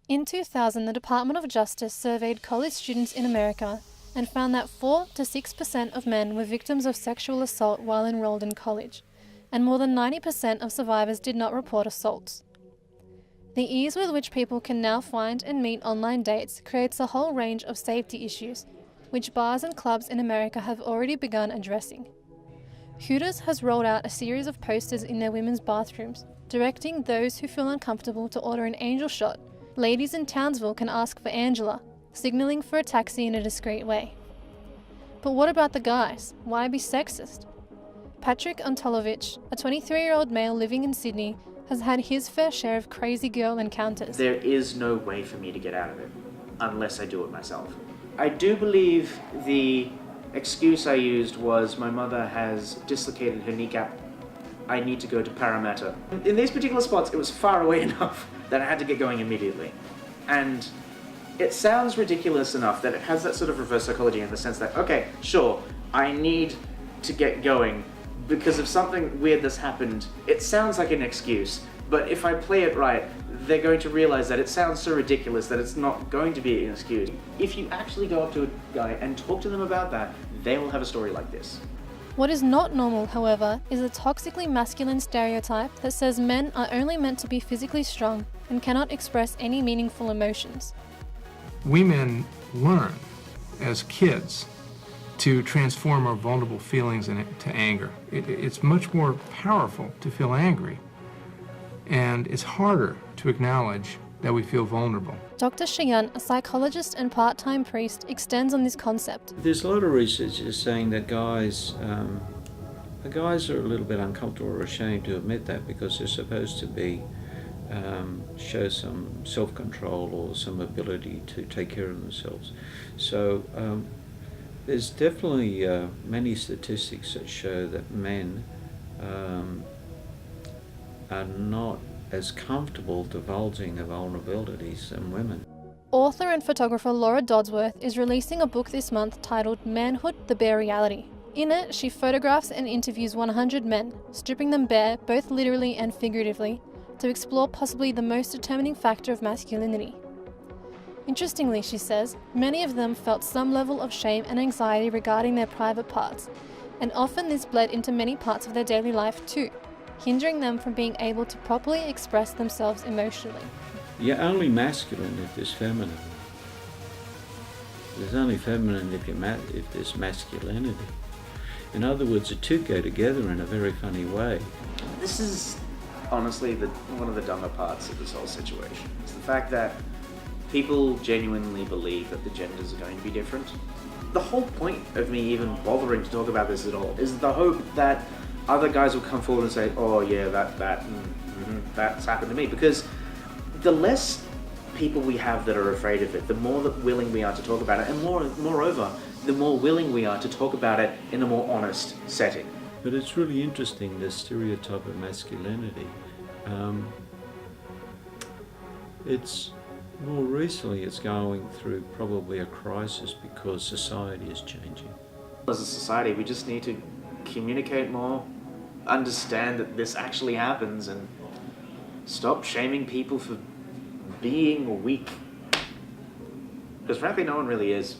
In 2000, the Department of Justice surveyed college students in America and found that 4 to 6% of men were victims of sexual assault while enrolled in college, and more than 90% of survivors did not report assaults. The ease with which people can now find and meet online dates creates a whole range of safety issues, which bars and clubs in America have already begun addressing. Hooters has rolled out a series of posters in their women's bathrooms, directing those who feel uncomfortable to order an angel shot. Ladies in Townsville can ask for Angela, signaling for a taxi in a discreet way. But what about the guys? Why be sexist? Patrick Antolovich, a 23-year-old male living in Sydney, has had his fair share of crazy girl encounters. There is no way for me to get out of it, unless I do it myself. I do believe the excuse I used was my mother has dislocated her kneecap. I need to go to Parramatta. In these particular spots, it was far away enough that I had to get going immediately. And it sounds ridiculous enough that it has that sort of reverse psychology in the sense that, okay, sure, I need to get going because of something weird that's happened. It sounds like an excuse, but if I play it right, they're going to realize that it sounds so ridiculous that it's not going to be an excuse. If you actually go up to a guy and talk to them about that, they will have a story like this. What is not normal, however, is a toxically masculine stereotype that says men are only meant to be physically strong and cannot express any meaningful emotions. We men learn as kids to transform our vulnerable feelings into anger. It's much more powerful to feel angry, and it's harder to acknowledge that we feel vulnerable. Dr. Cheyenne, a psychologist and part-time priest, extends on this concept. There's a lot of research that's saying that guys are a little bit uncomfortable or ashamed to admit that because they're supposed to be show some self-control or some ability to take care of themselves. So there's definitely many statistics that show that men are not as comfortable divulging their vulnerabilities than women. Author and photographer Laura Dodsworth is releasing a book this month titled Manhood, the Bare Reality. In it, she photographs and interviews 100 men, stripping them bare, both literally and figuratively, to explore possibly the most determining factor of masculinity. Interestingly, she says, many of them felt some level of shame and anxiety regarding their private parts, and often this bled into many parts of their daily life too, hindering them from being able to properly express themselves emotionally. You're only masculine if there's feminine. There's only feminine if there's masculinity. In other words, the two go together in a very funny way. This is honestly one of the dumber parts of this whole situation. It's the fact that people genuinely believe that the genders are going to be different. The whole point of me even bothering to talk about this at all is the hope that other guys will come forward and say, oh yeah, that's happened to me. Because the less people we have that are afraid of it, the more willing we are to talk about it, and moreover, the more willing we are to talk about it in a more honest setting. But it's really interesting, this stereotype of masculinity. It's more recently it's going through probably a crisis because society is changing. As a society, we just need to communicate more, understand that this actually happens, and stop shaming people for being weak. Because frankly, no one really is.